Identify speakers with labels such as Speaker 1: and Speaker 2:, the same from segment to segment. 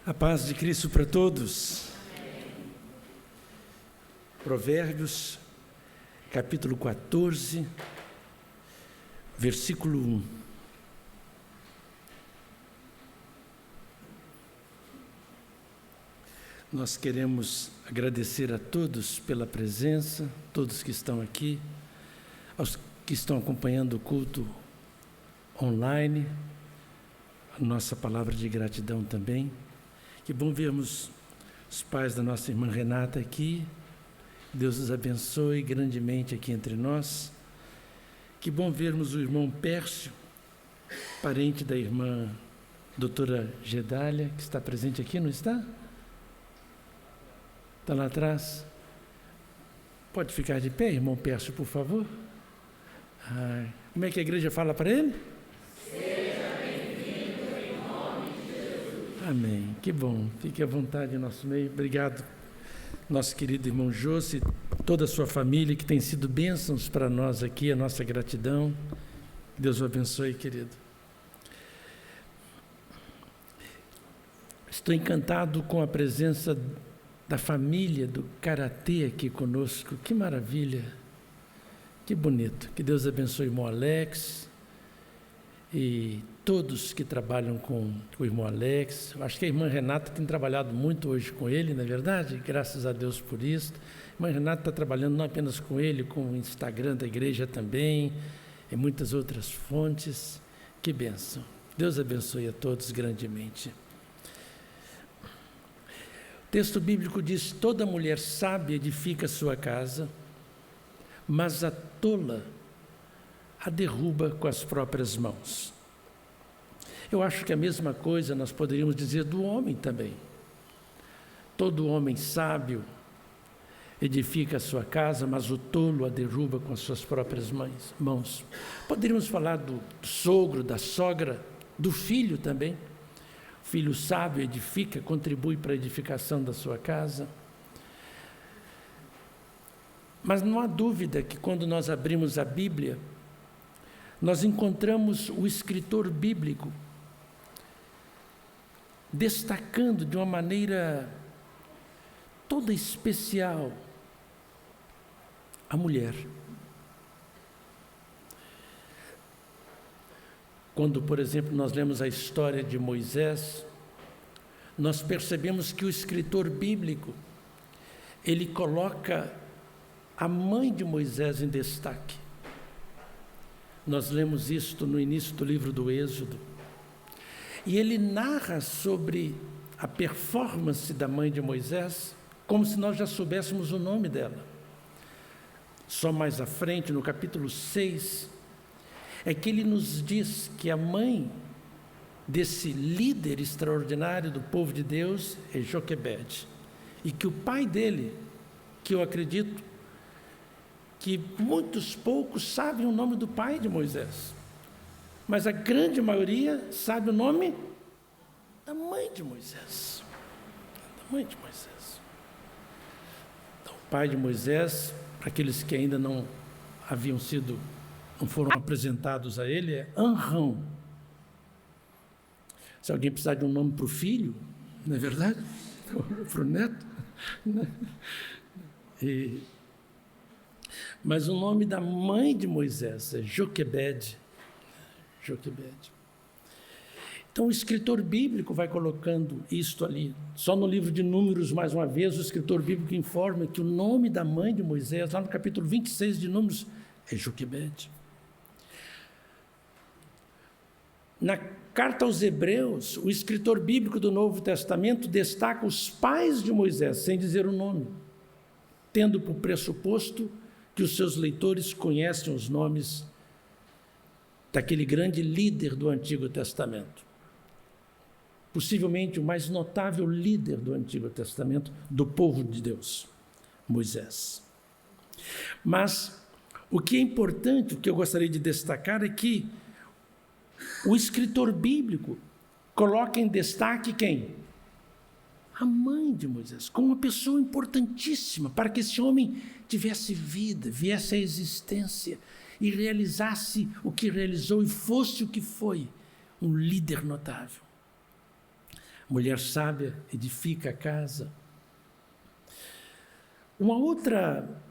Speaker 1: A paz de Cristo para todos. Provérbios, capítulo 14, versículo 1. Nós queremos agradecer a todos pela presença, todos que estão aqui, aos que estão acompanhando o culto online, a nossa palavra de gratidão também. Que bom vermos os pais da nossa irmã Renata aqui. Deus os abençoe grandemente aqui entre nós. Que bom vermos o irmão Pércio, parente da irmã doutora Gedália, que está presente aqui, não está? Está lá atrás. Pode ficar de pé, irmão Pércio, por favor? Como é que a igreja fala para ele?
Speaker 2: Seja bem-vindo em nome de Jesus.
Speaker 1: Amém. Que bom. Fique à vontade em nosso meio. Obrigado, nosso querido irmão José, toda a sua família, que tem sido bênçãos para nós aqui, a nossa gratidão. Deus o abençoe, querido. Estou encantado com a presença da família do Karatê aqui conosco. Que maravilha, que bonito. Que Deus abençoe o irmão Alex e todos que trabalham com o irmão Alex. Acho que a irmã Renata tem trabalhado muito hoje com ele, não é verdade? Graças a Deus por isso. A irmã Renata está trabalhando não apenas com ele, com o Instagram da igreja também, e muitas outras fontes. Que bênção. Deus abençoe a todos grandemente. O texto bíblico diz: toda mulher sábia edifica sua casa, mas a tola a derruba com as próprias mãos. Eu acho que a mesma coisa nós poderíamos dizer do homem também. Todo homem sábio edifica a sua casa, mas o tolo a derruba com as suas próprias mãos. Poderíamos falar do sogro, da sogra, do filho também. O filho sábio edifica, contribui para a edificação da sua casa. Mas não há dúvida que quando nós abrimos a Bíblia, nós encontramos o escritor bíblico destacando de uma maneira toda especial a mulher. Quando, por exemplo, nós lemos a história de Moisés, nós percebemos que o escritor bíblico, ele coloca a mãe de Moisés em destaque. Nós lemos isto no início do livro do Êxodo. E ele narra sobre a performance da mãe de Moisés, como se nós já soubéssemos o nome dela. Só mais à frente, no capítulo 6, é que ele nos diz que a mãe desse líder extraordinário do povo de Deus é Joquebede. E que o pai dele, que eu acredito que muitos poucos sabem o nome do pai de Moisés, mas a grande maioria sabe o nome da mãe de Moisés. Da mãe de Moisés. Então, o pai de Moisés, para aqueles que ainda não foram apresentados a ele, é Amram. Se alguém precisar de um nome para o filho, não é verdade? Para o neto. Mas o nome da mãe de Moisés é Joquebede. Joquebede. Então o escritor bíblico vai colocando isto ali. Só no livro de Números, mais uma vez, o escritor bíblico informa que o nome da mãe de Moisés, lá no capítulo 26 de Números, é Joquebede. Na carta aos Hebreus, o escritor bíblico do Novo Testamento destaca os pais de Moisés, sem dizer o nome, tendo por pressuposto que os seus leitores conhecem os nomes daquele grande líder do Antigo Testamento. Possivelmente o mais notável líder do Antigo Testamento, do povo de Deus, Moisés. Mas o que é importante, o que eu gostaria de destacar é que o escritor bíblico coloca em destaque quem? A mãe de Moisés, como uma pessoa importantíssima para que esse homem tivesse vida, viesse à existência e realizasse o que realizou e fosse o que foi, um líder notável. Mulher sábia edifica a casa. Uma outra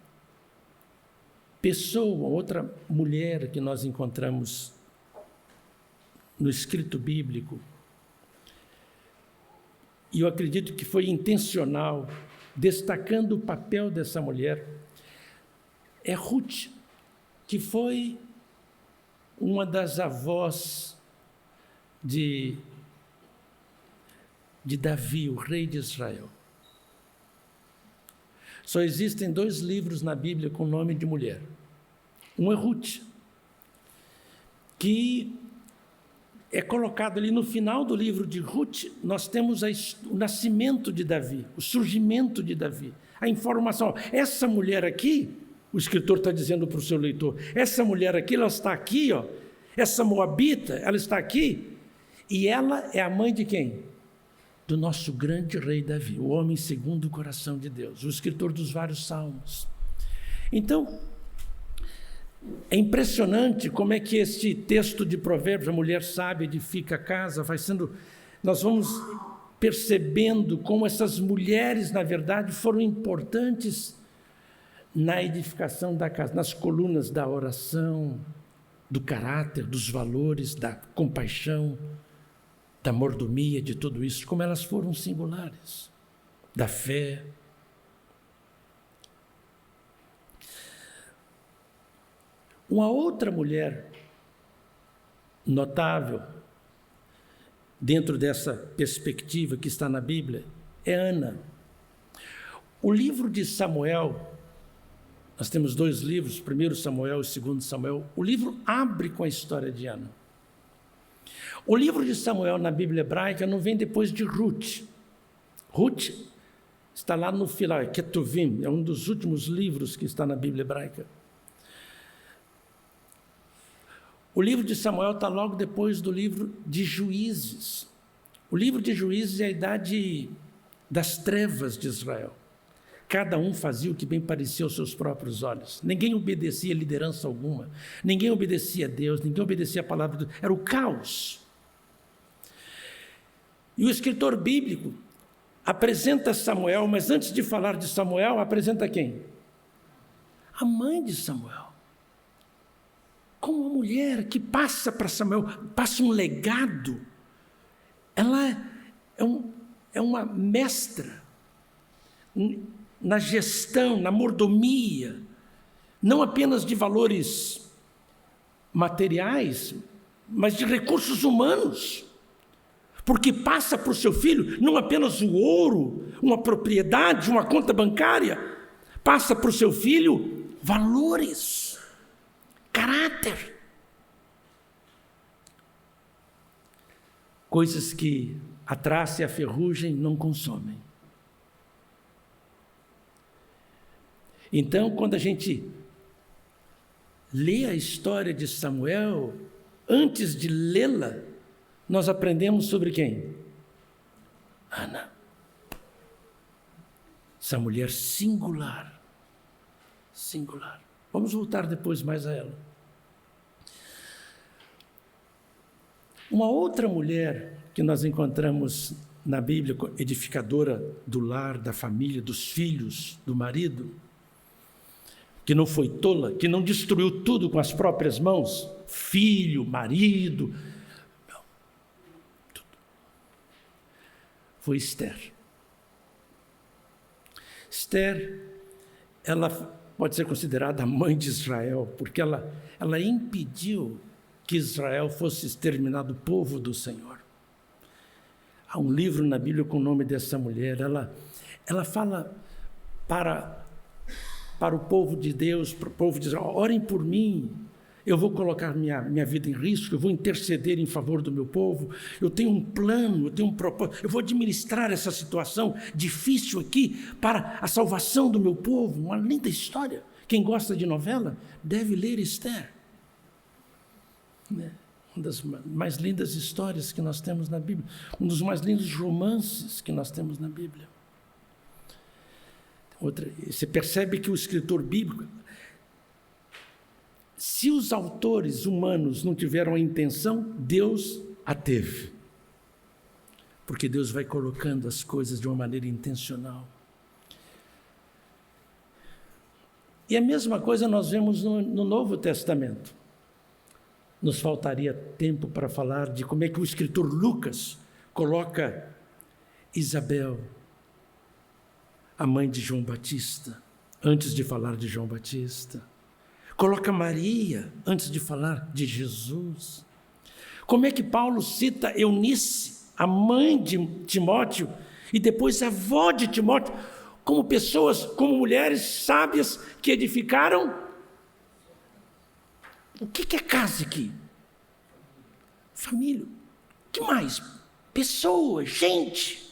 Speaker 1: pessoa, outra mulher que nós encontramos no escrito bíblico, e eu acredito que foi intencional, destacando o papel dessa mulher, é Ruth, que foi uma das avós de Davi, o rei de Israel. Só existem 2 livros na Bíblia com nome de mulher. Um é Ruth, que é colocado ali no final do livro de Ruth. Nós temos o nascimento de Davi, o surgimento de Davi, a informação. Essa mulher aqui, o escritor está dizendo para o seu leitor, essa mulher aqui, ela está aqui, ó, essa moabita, ela está aqui, e ela é a mãe de quem? Do nosso grande rei Davi, o homem segundo o coração de Deus, o escritor dos vários salmos. Então, é impressionante como é que este texto de Provérbios, a mulher sábia edifica a casa, nós vamos percebendo como essas mulheres, na verdade, foram importantes na edificação da casa, nas colunas da oração, do caráter, dos valores, da compaixão, da mordomia, de tudo isso, como elas foram singulares, da fé. Uma outra mulher notável, dentro dessa perspectiva que está na Bíblia, é Ana. O livro de Samuel, nós temos 2 livros, 1 Samuel e 2 Samuel, o livro abre com a história de Ana. O livro de Samuel na Bíblia hebraica não vem depois de Ruth. Ruth está lá no final, Ketuvim, é um dos últimos livros que está na Bíblia hebraica. O livro de Samuel está logo depois do livro de Juízes. O livro de Juízes é a idade das trevas de Israel. Cada um fazia o que bem parecia aos seus próprios olhos. Ninguém obedecia a liderança alguma. Ninguém obedecia a Deus, ninguém obedecia a palavra de Deus. Era o caos. E o escritor bíblico apresenta Samuel, mas antes de falar de Samuel, apresenta quem? A mãe de Samuel. Como uma mulher que passa para Samuel, passa um legado. Ela é uma mestra na gestão, na mordomia, não apenas de valores materiais, mas de recursos humanos. Porque passa para o seu filho não apenas o ouro, uma propriedade, uma conta bancária, passa para o seu filho valores, caráter. Coisas que a traça e a ferrugem não consomem. Então, quando a gente lê a história de Samuel, antes de lê-la, nós aprendemos sobre quem? Ana. Essa mulher singular. Singular. Vamos voltar depois mais a ela. Uma outra mulher que nós encontramos na Bíblia, edificadora do lar, da família, dos filhos, do marido, que não foi tola, que não destruiu tudo com as próprias mãos, filho, marido, não, tudo. Foi Esther. Esther, ela pode ser considerada a mãe de Israel, porque ela impediu que Israel fosse exterminado, o povo do Senhor. Há um livro na Bíblia com o nome dessa mulher, ela fala para o povo de Deus, para o povo de Israel: orem por mim, eu vou colocar minha vida em risco, eu vou interceder em favor do meu povo, eu tenho um plano, eu tenho um propósito, eu vou administrar essa situação difícil aqui para a salvação do meu povo. Uma linda história. Quem gosta de novela deve ler Esther. Uma das mais lindas histórias que nós temos na Bíblia, um dos mais lindos romances que nós temos na Bíblia. Você percebe que o escritor bíblico, se os autores humanos não tiveram a intenção, Deus a teve. porque Deus vai colocando as coisas de uma maneira intencional. E a mesma coisa nós vemos no Novo Testamento. Nos faltaria tempo para falar de como é que o escritor Lucas coloca Isabel, a mãe de João Batista, antes de falar de João Batista. Coloca Maria, antes de falar de Jesus. Como é que Paulo cita Eunice, a mãe de Timóteo, e depois a avó de Timóteo, como pessoas, como mulheres sábias que edificaram? O que é casa aqui? Família. O que mais? Pessoas, gente.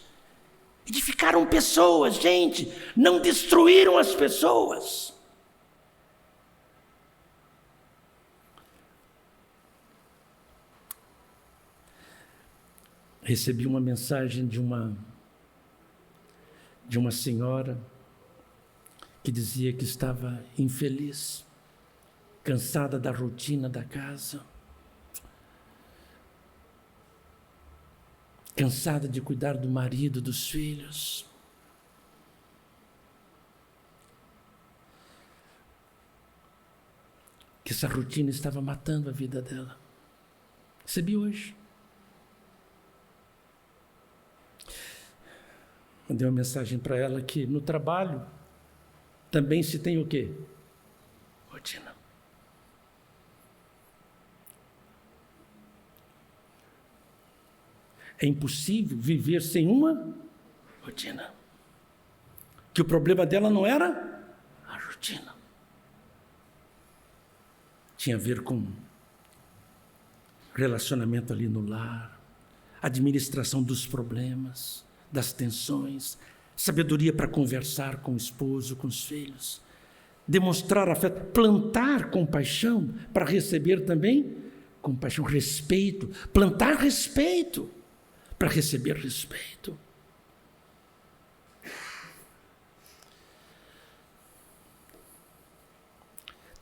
Speaker 1: Edificaram pessoas, gente. Não destruíram as pessoas. Recebi uma mensagem de uma senhora que dizia que estava infeliz, cansada da rotina da casa, cansada de cuidar do marido, dos filhos. Que essa rotina estava matando a vida dela. Recebi hoje. Mandei uma mensagem para ela que no trabalho também se tem o quê? Rotina. É impossível viver sem uma rotina. Que o problema dela não era a rotina. Tinha a ver com relacionamento ali no lar, administração dos problemas, das tensões, sabedoria para conversar com o esposo, com os filhos, demonstrar afeto, plantar compaixão para receber também compaixão, respeito, plantar respeito para receber respeito.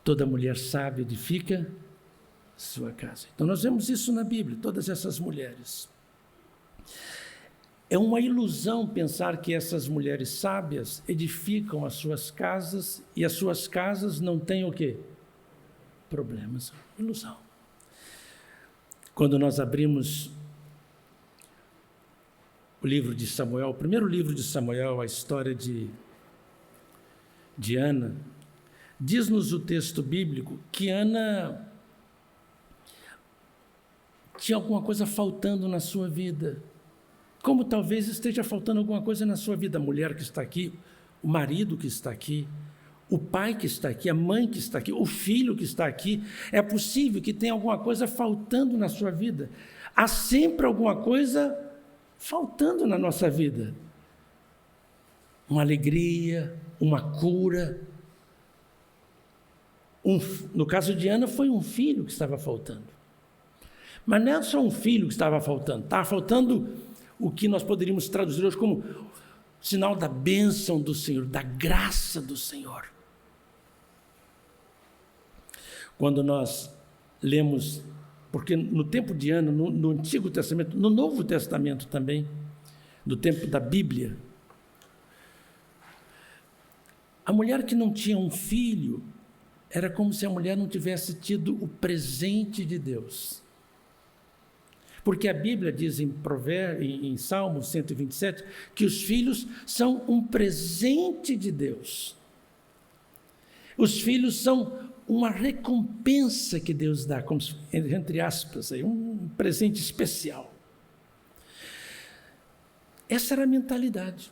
Speaker 1: Toda mulher sábia edifica sua casa. Então nós vemos isso na Bíblia, todas essas mulheres. É uma ilusão pensar que essas mulheres sábias edificam as suas casas e as suas casas não têm o quê? Problemas. Ilusão. Quando nós abrimos o livro de Samuel, o primeiro livro de Samuel, a história de Ana, diz-nos o texto bíblico que Ana tinha alguma coisa faltando na sua vida. Como talvez esteja faltando alguma coisa na sua vida, a mulher que está aqui, o marido que está aqui, o pai que está aqui, a mãe que está aqui, o filho que está aqui. É possível que tenha alguma coisa faltando na sua vida. Há sempre alguma coisa faltando na nossa vida. Uma alegria, uma cura. No caso de Ana, foi um filho que estava faltando. Mas não é só um filho que estava faltando o que nós poderíamos traduzir hoje como sinal da bênção do Senhor, da graça do Senhor. Quando nós lemos, porque no tempo de Ana, no Antigo Testamento, no Novo Testamento também, no tempo da Bíblia, a mulher que não tinha um filho, era como se a mulher não tivesse tido o presente de Deus. Porque a Bíblia diz em Salmo 127 que os filhos são um presente de Deus. Os filhos são uma recompensa que Deus dá, como entre aspas, um presente especial. Essa era a mentalidade.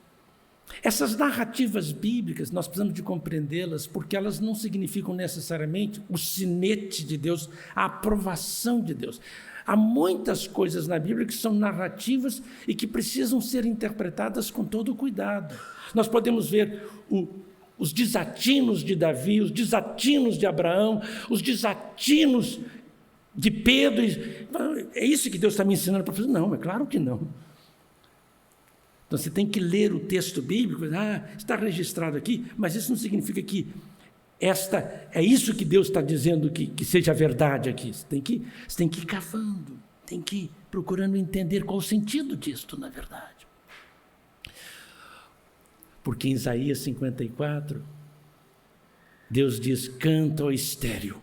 Speaker 1: Essas narrativas bíblicas, nós precisamos de compreendê-las, porque elas não significam necessariamente o sinete de Deus, a aprovação de Deus. Há muitas coisas na Bíblia que são narrativas e que precisam ser interpretadas com todo cuidado. Nós podemos ver os desatinos de Davi, os desatinos de Abraão, os desatinos de Pedro. É isso que Deus está me ensinando para fazer? Não, é claro que não. Então você tem que ler o texto bíblico, está registrado aqui, mas isso não significa que é isso que Deus está dizendo que seja verdade aqui. Você tem que ir cavando, tem que ir procurando entender qual o sentido disto, na verdade. Porque em Isaías 54, Deus diz: canta, ó estéril.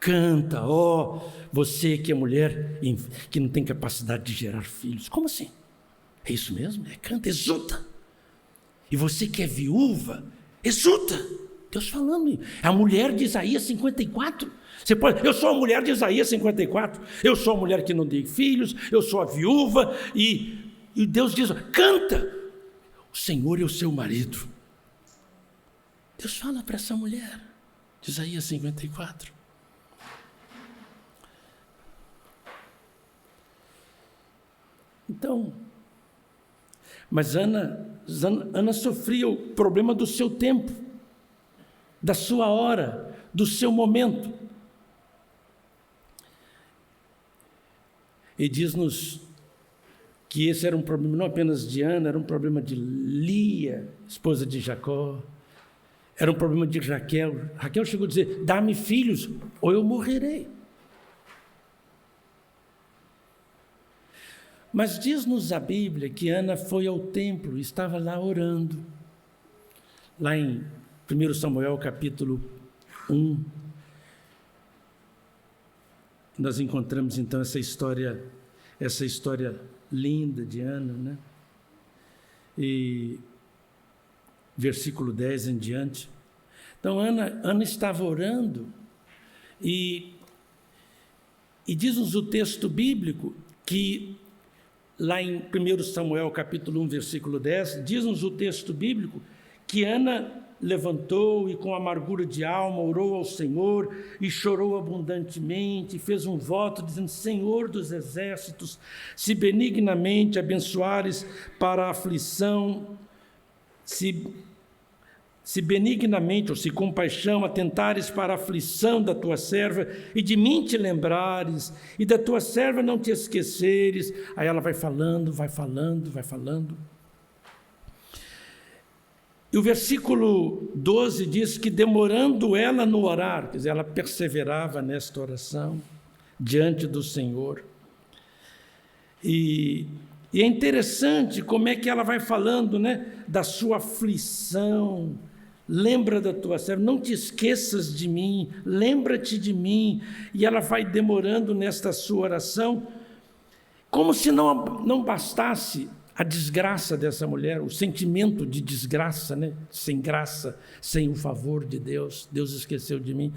Speaker 1: Canta, ó você que é mulher, que não tem capacidade de gerar filhos. Como assim? É isso mesmo? Canta, exulta. E você que é viúva, exulta. Deus falando. A mulher de Isaías 54. Você pode, eu sou a mulher de Isaías 54. Eu sou a mulher que não tem filhos. Eu sou a viúva. E Deus diz: canta. O Senhor é o seu marido. Deus fala para essa mulher de Isaías 54. Então, mas Ana sofria o problema do seu tempo, da sua hora, do seu momento. E diz-nos que esse era um problema não apenas de Ana, era um problema de Lia, esposa de Jacó, era um problema de Raquel. Raquel chegou a dizer: dá-me filhos ou eu morrerei. Mas diz-nos a Bíblia que Ana foi ao templo, estava lá orando. Lá em 1 Samuel capítulo 1, nós encontramos então essa história linda de Ana, né? E versículo 10 em diante. Então Ana estava orando e diz-nos o texto bíblico que lá em 1 Samuel capítulo 1, versículo 10, diz-nos o texto bíblico que Ana levantou e com amargura de alma orou ao Senhor e chorou abundantemente e fez um voto dizendo: Senhor dos exércitos, se benignamente abençoares para a aflição, se benignamente ou se com paixão atentares para a aflição da tua serva e de mim te lembrares e da tua serva não te esqueceres. Aí ela vai falando. E o versículo 12 diz que demorando ela no orar, quer dizer, ela perseverava nesta oração diante do Senhor. E é interessante como é que ela vai falando, né, da sua aflição. Lembra da tua serva, não te esqueças de mim, lembra-te de mim. E ela vai demorando nesta sua oração, como se não bastasse a desgraça dessa mulher, o sentimento de desgraça, né? Sem graça, sem o favor de Deus, Deus esqueceu de mim.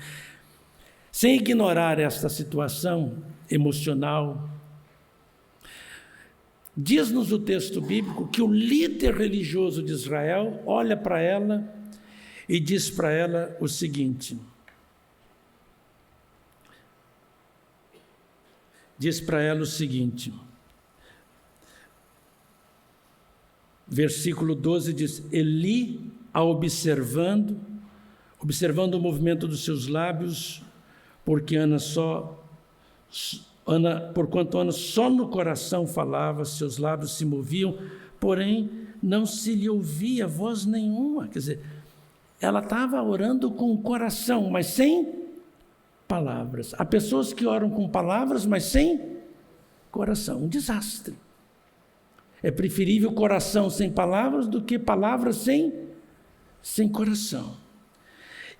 Speaker 1: Sem ignorar esta situação emocional, diz-nos o texto bíblico que o líder religioso de Israel olha para ela e diz para ela o seguinte: versículo 12 diz: Eli, observando o movimento dos seus lábios, porquanto Ana só no coração falava, seus lábios se moviam, porém não se lhe ouvia voz nenhuma. Quer dizer, ela estava orando com o coração, mas sem palavras. Há pessoas que oram com palavras, mas sem coração. Um desastre. É preferível coração sem palavras do que palavras sem coração.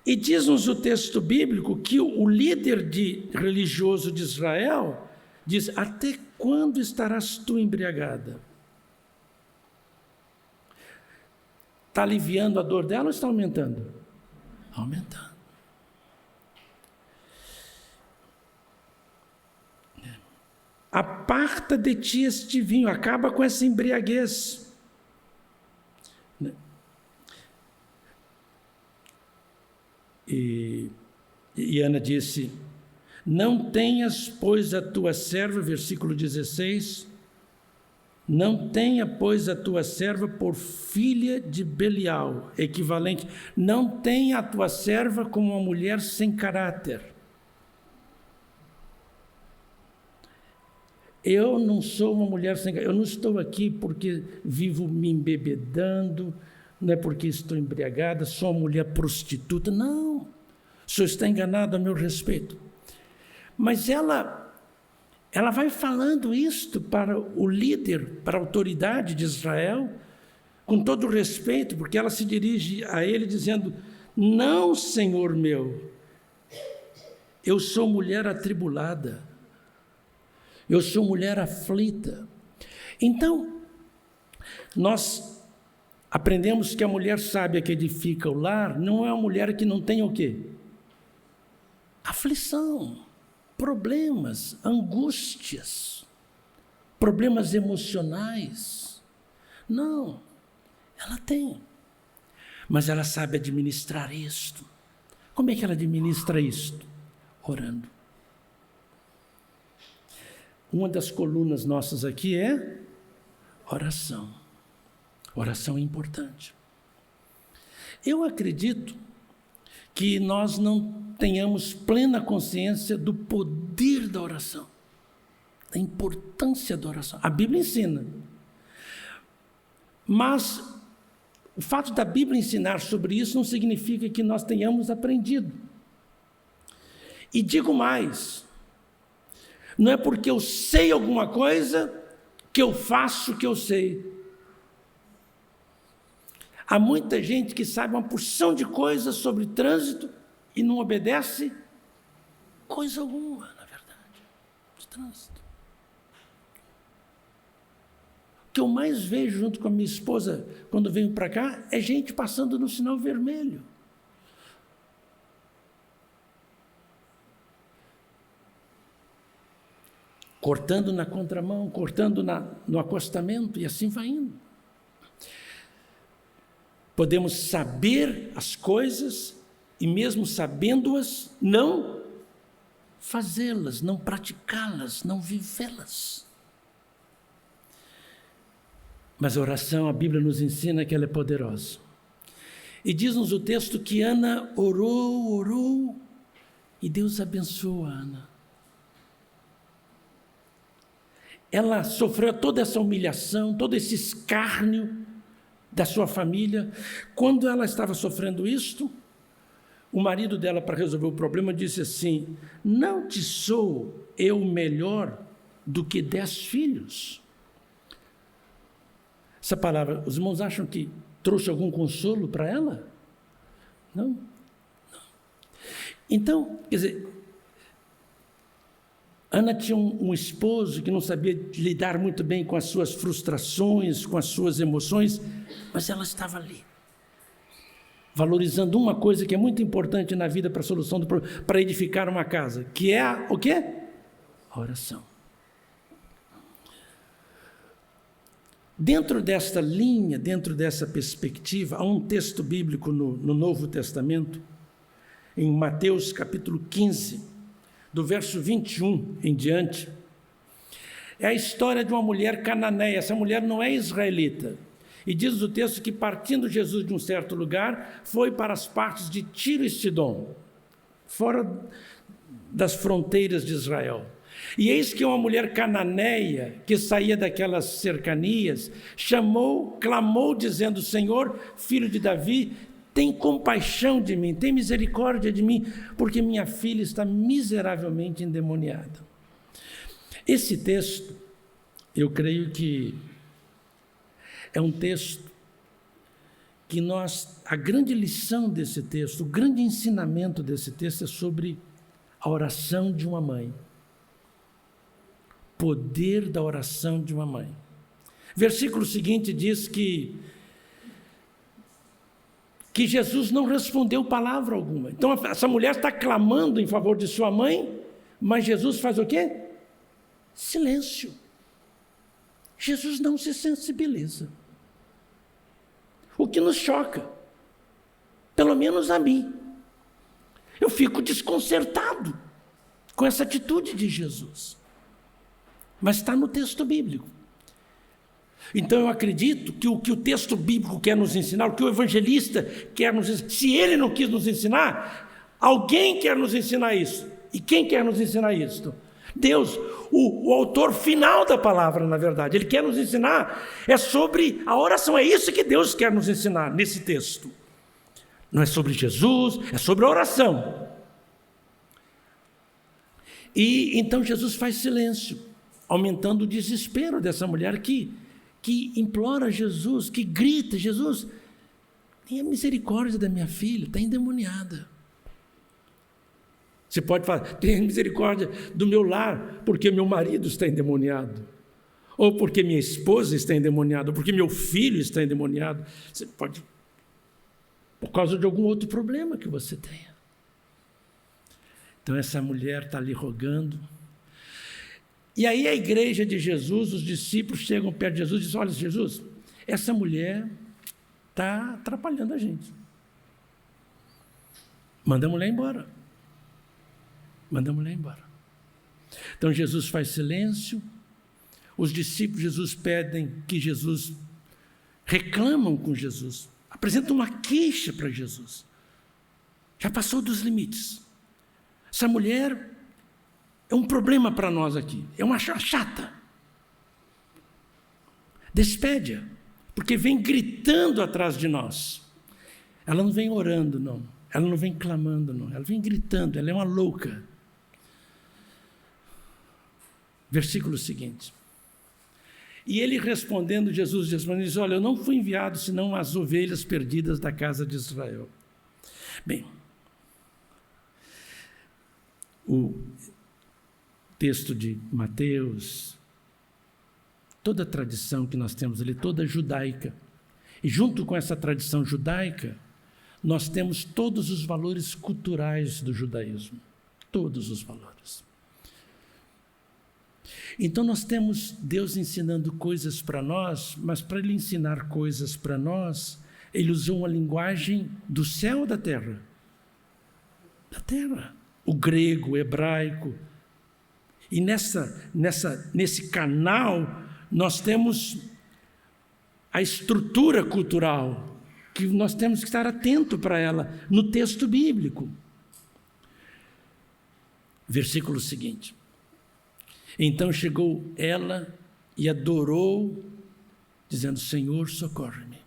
Speaker 1: E diz-nos o texto bíblico que o líder religioso de Israel diz: até quando estarás tu embriagada? Está aliviando a dor dela ou está aumentando? Aumentando. Aparta de ti este vinho, acaba com essa embriaguez. E Ana disse: não tenhas, pois, a tua serva, versículo 16, não tenha, pois, a tua serva por filha de Belial, equivalente, não tenha a tua serva como uma mulher sem caráter. Eu não sou uma mulher sem caráter, eu não estou aqui porque vivo me embebedando, não é porque estou embriagada, sou uma mulher prostituta, não, o senhor está enganado a meu respeito. Mas ela ela vai falando isto para o líder, para a autoridade de Israel, com todo respeito, porque ela se dirige a ele dizendo: não, Senhor meu, eu sou mulher atribulada, eu sou mulher aflita. Então, nós aprendemos que a mulher sábia que edifica o lar não é uma mulher que não tem o quê? Aflição, problemas, angústias, problemas emocionais. Não, ela tem. Mas ela sabe administrar isto. Como é que ela administra isto? Orando. Uma das colunas nossas aqui é oração. Oração é importante. Eu acredito que nós não tenhamos plena consciência do poder da oração, da importância da oração. A Bíblia ensina. Mas o fato da Bíblia ensinar sobre isso não significa que nós tenhamos aprendido. E digo mais, não é porque eu sei alguma coisa que eu faço o que eu sei. Há muita gente que sabe uma porção de coisas sobre trânsito e não obedece coisa alguma, na verdade, de trânsito. O que eu mais vejo junto com a minha esposa, quando venho para cá, é gente passando no sinal vermelho. Cortando na contramão, cortando no acostamento, e assim vai indo. Podemos saber as coisas e mesmo sabendo-as, não fazê-las, não praticá-las, não vivê-las. Mas a oração, a Bíblia nos ensina que ela é poderosa. E diz-nos o texto que Ana orou, e Deus abençoou a Ana. Ela sofreu toda essa humilhação, todo esse escárnio da sua família. Quando ela estava sofrendo isto, o marido dela, para resolver o problema, disse assim: não te sou eu melhor do que 10 filhos? Essa palavra, os irmãos acham que trouxe algum consolo para ela? Não. Não. Então, quer dizer, Ana tinha um esposo que não sabia lidar muito bem com as suas frustrações, com as suas emoções, mas ela estava ali, valorizando uma coisa que é muito importante na vida para a solução do problema, para edificar uma casa, que é o quê? A oração. Dentro desta linha, dentro dessa perspectiva, há um texto bíblico no Novo Testamento, em Mateus capítulo 15, do verso 21 em diante. É a história de uma mulher cananeia. Essa mulher não é israelita. E diz o texto que, partindo Jesus de um certo lugar, foi para as partes de Tiro e Sidom, fora das fronteiras de Israel. E eis que uma mulher cananeia, que saía daquelas cercanias, clamou dizendo: Senhor, filho de Davi, tem compaixão de mim, tem misericórdia de mim, porque minha filha está miseravelmente endemoniada. Esse texto, eu creio que é um texto que a grande lição desse texto, o grande ensinamento desse texto é sobre a oração de uma mãe. Poder da oração de uma mãe. Versículo seguinte diz que Jesus não respondeu palavra alguma. Então essa mulher está clamando em favor de sua mãe, mas Jesus faz o quê? Silêncio. Jesus não se sensibiliza. O que nos choca, pelo menos a mim. Eu fico desconcertado com essa atitude de Jesus. Mas está no texto bíblico. Então eu acredito que o texto bíblico quer nos ensinar, o que o evangelista quer nos ensinar, se ele não quis nos ensinar, alguém quer nos ensinar isso. E quem quer nos ensinar isso? Deus, o autor final da palavra, na verdade. Ele quer nos ensinar, é sobre a oração, é isso que Deus quer nos ensinar nesse texto. Não é sobre Jesus, é sobre a oração. E então Jesus faz silêncio. aumentando o desespero dessa mulher que implora Jesus, que grita: Jesus, tenha misericórdia da minha filha, está endemoniada. Você pode falar: tenha misericórdia do meu lar, porque meu marido está endemoniado, ou porque minha esposa está endemoniada, ou porque meu filho está endemoniado. Você pode, por causa de algum outro problema que você tenha. Então essa mulher está ali rogando. E aí a igreja de Jesus, os discípulos chegam perto de Jesus e dizem: olha, Jesus, essa mulher está atrapalhando a gente. Manda a mulher embora. Manda a mulher embora. Então Jesus faz silêncio. Os discípulos de Jesus pedem que Jesus, reclamam com Jesus, apresentam uma queixa para Jesus. Já passou dos limites. Essa mulher é um problema para nós aqui, é uma chata. Despede-a, porque vem gritando atrás de nós. Ela não vem orando, não. Ela não vem clamando, não. Ela vem gritando, ela é uma louca. Versículo seguinte. E ele respondendo, Jesus diz: olha, eu não fui enviado senão as ovelhas perdidas da casa de Israel. Bem, o texto de Mateus, toda a tradição que nós temos ali, toda judaica, e junto com essa tradição judaica, nós temos todos os valores culturais do judaísmo, todos os valores. Então nós temos Deus ensinando coisas para nós, mas para Ele ensinar coisas para nós, Ele usou uma linguagem do céu ou da terra? Da terra. O grego, o hebraico. E nesse canal nós temos a estrutura cultural, que nós temos que estar atento para ela no texto bíblico. Versículo seguinte. Então chegou ela e adorou, dizendo: Senhor, socorre-me.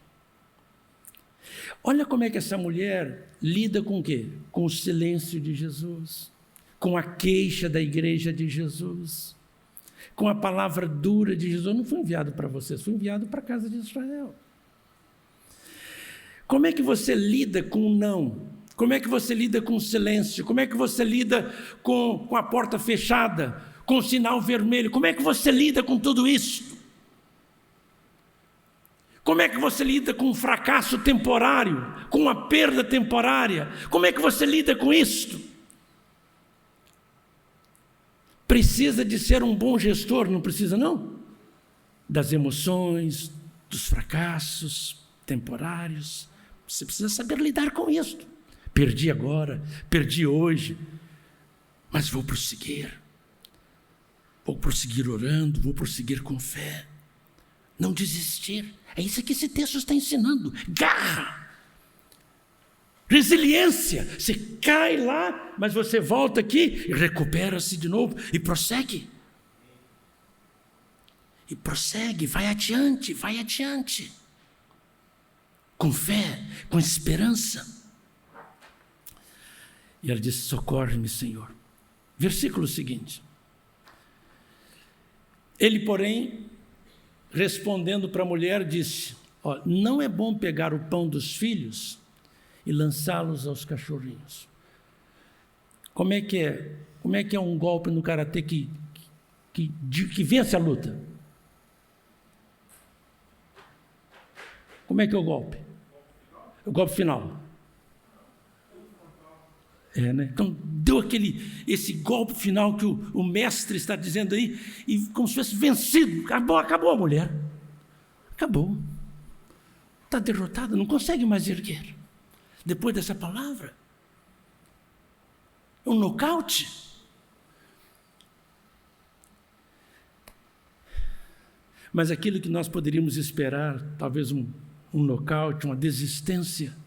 Speaker 1: Olha como é que essa mulher lida com o quê? Com o silêncio de Jesus, com a queixa da igreja de Jesus, com a palavra dura de Jesus. Eu não fui enviado para vocês, fui enviado para a casa de Israel. Como é que você lida com o não? Como é que você lida com o silêncio? Como é que você lida com a porta fechada? Com o sinal vermelho? Como é que você lida com tudo isso? Como é que você lida com um fracasso temporário, com uma perda temporária? Como é que você lida com isso? Precisa de ser um bom gestor, não precisa não? Das emoções, dos fracassos temporários. Você precisa saber lidar com isso. Perdi agora, perdi hoje, mas vou prosseguir. Vou prosseguir orando, vou prosseguir com fé. Não desistir. É isso que esse texto está ensinando. Garra. Resiliência. Você cai lá, mas você volta aqui e recupera-se de novo e prossegue. E prossegue, vai adiante, vai adiante. Com fé, com esperança. E ela disse: socorre-me, Senhor. Versículo seguinte. Ele, porém, respondendo para a mulher, disse: não é bom pegar o pão dos filhos e lançá-los aos cachorrinhos. Como é que é um golpe no karatê que vence a luta? Como é que é o golpe? O golpe final. Né? Então, deu esse golpe final que o mestre está dizendo aí, e como se tivesse vencido. Acabou a mulher. Acabou. Está derrotada, não consegue mais erguer. Depois dessa palavra. É um nocaute. Mas aquilo que nós poderíamos esperar, talvez um nocaute, uma desistência,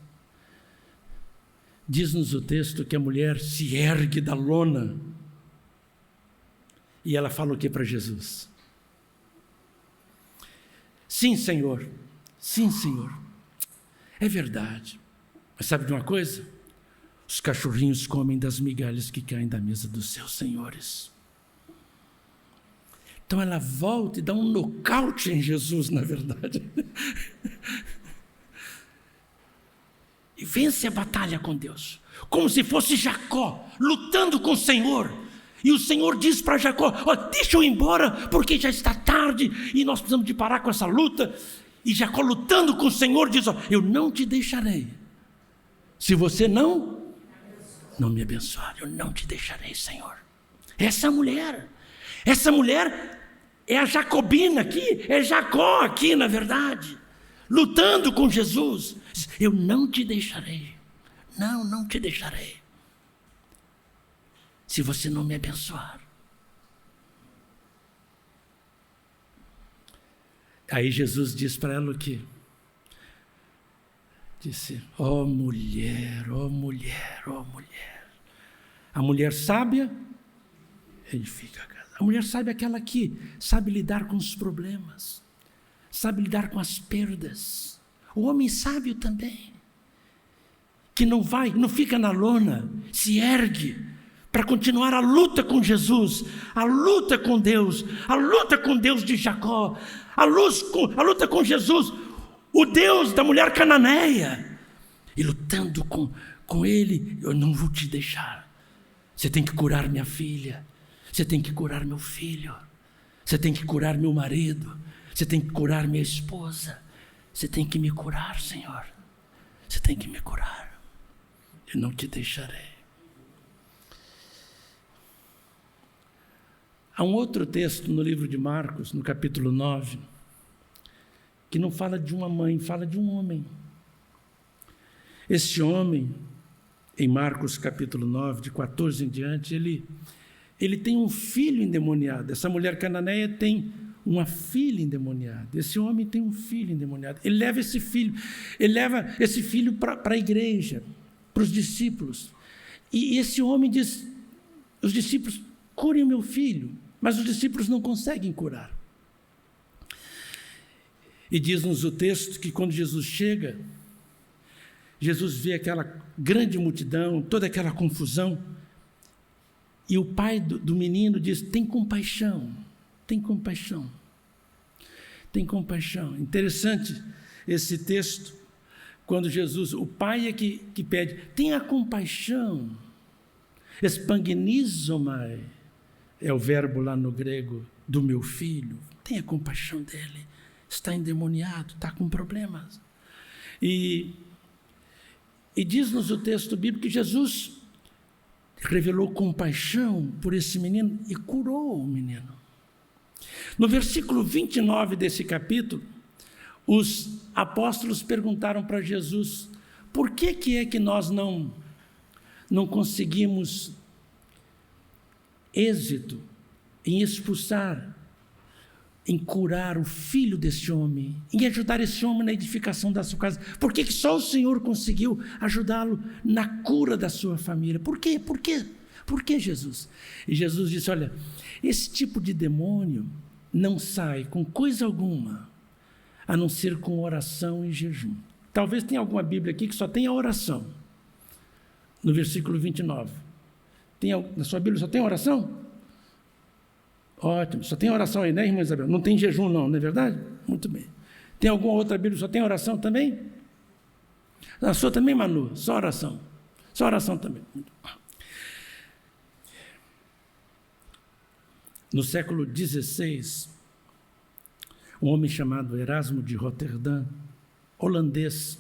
Speaker 1: diz-nos o texto que a mulher se ergue da lona e ela fala o que para Jesus? Sim, Senhor, é verdade. Mas sabe de uma coisa? Os cachorrinhos comem das migalhas que caem da mesa dos seus senhores. Então ela volta e dá um nocaute em Jesus, na verdade. E vence a batalha com Deus, como se fosse Jacó, lutando com o Senhor. E o Senhor diz para Jacó: deixa eu ir embora, porque já está tarde, e nós precisamos de parar com essa luta. E Jacó, lutando com o Senhor, diz: eu não te deixarei, se você não me abençoar, eu não te deixarei, Senhor. Essa mulher é a jacobina aqui, é Jacó aqui, na verdade, lutando com Jesus. Eu não te deixarei, não te deixarei, se você não me abençoar. Aí Jesus diz para ela o quê? Disse: ó mulher, ó mulher, ó mulher. A mulher sábia edifica a casa. A mulher sábia é aquela que sabe lidar com os problemas, sabe lidar com as perdas. O homem sábio também, que não fica na lona, se ergue para continuar a luta com Jesus, a luta com Deus de Jacó, a luta com Jesus, o Deus da mulher cananeia, e lutando com ele. Eu não vou te deixar, você tem que curar minha filha, você tem que curar meu filho, você tem que curar meu marido, você tem que curar minha esposa, você tem que me curar, Senhor, você tem que me curar, eu não te deixarei. Há um outro texto no livro de Marcos, no capítulo 9, que não fala de uma mãe, fala de um homem. Esse homem, em Marcos capítulo 9, de 14 em diante, ele tem um filho endemoniado. Essa mulher cananeia tem uma filha endemoniada. Esse homem tem um filho endemoniado. Ele leva esse filho para a igreja, para os discípulos. E esse homem diz: os discípulos, curem o meu filho. Mas os discípulos não conseguem curar. E diz-nos o texto que quando Jesus chega, Jesus vê aquela grande multidão, toda aquela confusão, e o pai do menino diz: tem compaixão, tem compaixão, tem compaixão. Interessante esse texto, quando Jesus, o pai é que pede: tenha compaixão, espangnizomai, é o verbo lá no grego, do meu filho, tenha compaixão dele, está endemoniado, está com problemas. E diz-nos o texto bíblico que Jesus revelou compaixão por esse menino e curou o menino. No versículo 29 desse capítulo, os apóstolos perguntaram para Jesus: por que é que nós não conseguimos êxito em expulsar, em curar o filho desse homem, em ajudar esse homem na edificação da sua casa? Por que só o Senhor conseguiu ajudá-lo na cura da sua família? Por quê? Por quê? Por que, Jesus? E Jesus disse: olha, esse tipo de demônio não sai com coisa alguma, a não ser com oração e jejum. Talvez tenha alguma Bíblia aqui que só tenha oração. No versículo 29. Na sua Bíblia só tem oração? Ótimo, só tem oração aí, né, irmã Isabel? Não tem jejum não é verdade? Muito bem. Tem alguma outra Bíblia que só tem oração também? Na sua também, Manu? Só oração. Só oração também. No século XVI, um homem chamado Erasmo de Roterdã, holandês,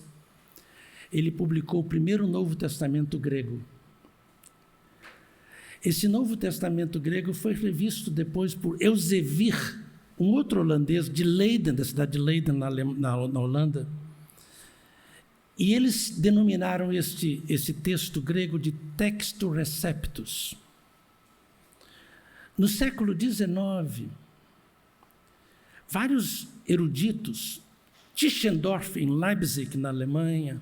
Speaker 1: ele publicou o primeiro Novo Testamento grego. Esse Novo Testamento grego foi revisto depois por Elsevier, um outro holandês de Leiden, da cidade de Leiden, na Holanda. E eles denominaram esse texto grego de Textus Receptus. No século XIX, vários eruditos, Tischendorf, em Leipzig, na Alemanha,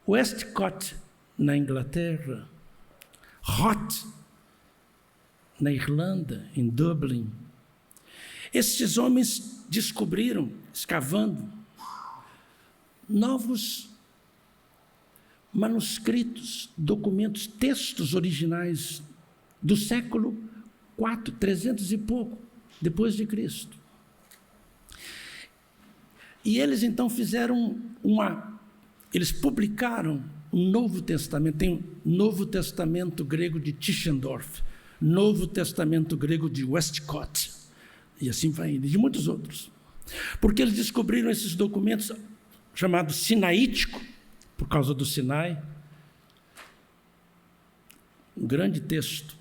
Speaker 1: Westcott, na Inglaterra, Roth, na Irlanda, em Dublin. Esses homens descobriram, escavando, novos manuscritos, documentos, textos originais do século 300 e pouco, depois de Cristo. E eles então eles publicaram um Novo Testamento, tem o Novo Testamento grego de Tischendorf, Novo Testamento grego de Westcott, e assim vai indo, e de muitos outros. Porque eles descobriram esses documentos chamados sinaítico, por causa do Sinai, um grande texto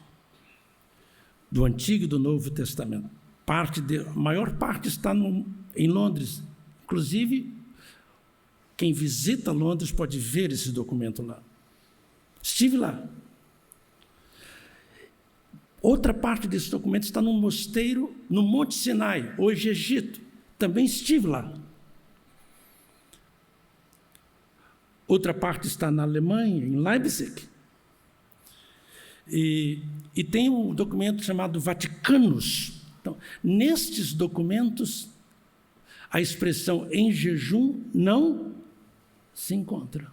Speaker 1: do Antigo e do Novo Testamento. A maior parte está em Londres. Inclusive, quem visita Londres pode ver esse documento lá. Estive lá. Outra parte desse documento está num mosteiro no Monte Sinai, hoje Egito. Também estive lá. Outra parte está na Alemanha, em Leipzig. E tem um documento chamado Vaticanos. Então, nestes documentos, a expressão em jejum não se encontra.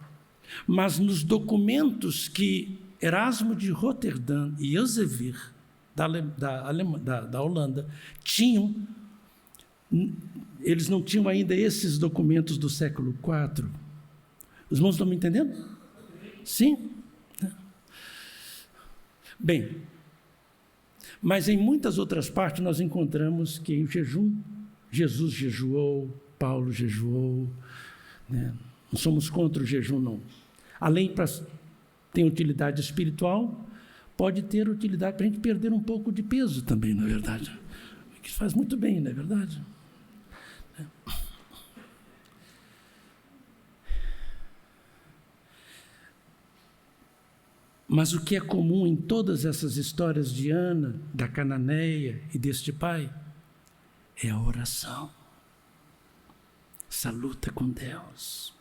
Speaker 1: Mas nos documentos que Erasmo de Roterdã e Elsevier, da Holanda, tinham, eles não tinham ainda esses documentos do século IV. Os irmãos estão me entendendo? Sim? Bem, mas em muitas outras partes nós encontramos que em jejum, Jesus jejuou, Paulo jejuou, né? Não somos contra o jejum, não. Além tem utilidade espiritual, pode ter utilidade para a gente perder um pouco de peso também, na verdade. Que faz muito bem, não é verdade? Mas o que é comum em todas essas histórias de Ana, da cananeia e deste pai, é a oração. Essa luta com Deus.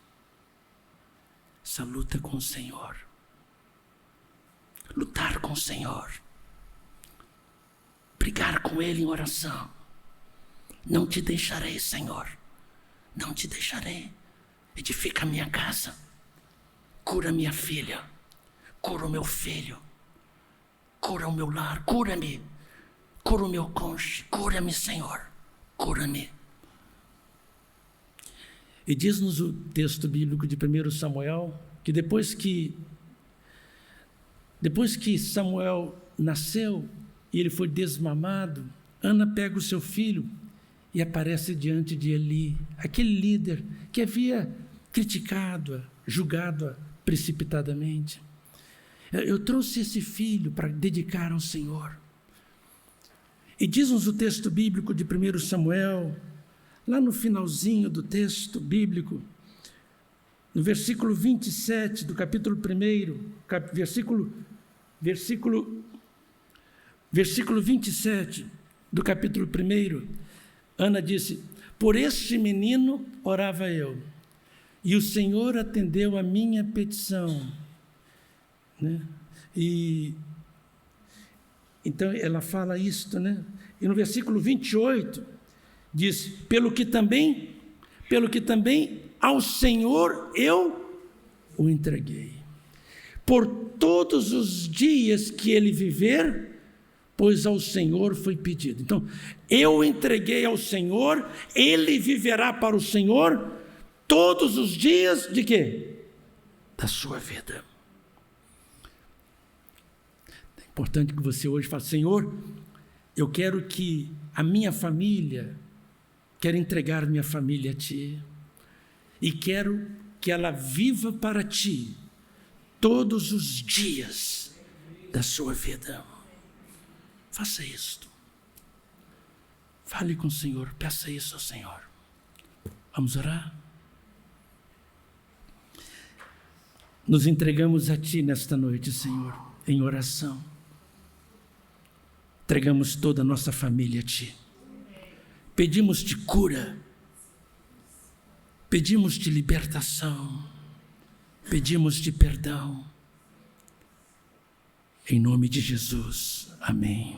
Speaker 1: Essa luta com o Senhor. Lutar com o Senhor. Brigar com Ele em oração. Não te deixarei, Senhor. Não te deixarei. Edifica a minha casa. Cura minha filha. Cura o meu filho. Cura o meu lar. Cura-me. Cura o meu cônjuge. Cura-me, Senhor. Cura-me. E diz-nos o texto bíblico de 1 Samuel, que depois que Samuel nasceu e ele foi desmamado, Ana pega o seu filho e aparece diante de Eli, aquele líder que havia criticado-a, julgado-a precipitadamente. Eu trouxe esse filho para dedicar ao Senhor. E diz-nos o texto bíblico de 1 Samuel, lá no finalzinho do texto bíblico, no versículo 27 do capítulo 1, versículo 27 do capítulo 1, Ana disse: por este menino orava eu, e o Senhor atendeu a minha petição. Né? E então ela fala isto, né? E no versículo 28 diz: pelo que também ao Senhor eu o entreguei, por todos os dias que ele viver, pois ao Senhor foi pedido. Então, eu entreguei ao Senhor, ele viverá para o Senhor todos os dias de quê? Da sua vida. É importante que você hoje fale: Senhor, eu quero que a minha família, quero entregar minha família a Ti, e quero que ela viva para Ti todos os dias da sua vida. Faça isto. Fale com o Senhor, peça isso ao Senhor. Vamos orar? Nos entregamos a Ti nesta noite, Senhor, em oração. Entregamos toda a nossa família a Ti. Pedimos-te cura, pedimos-te libertação, pedimos-te perdão. Em nome de Jesus, amém.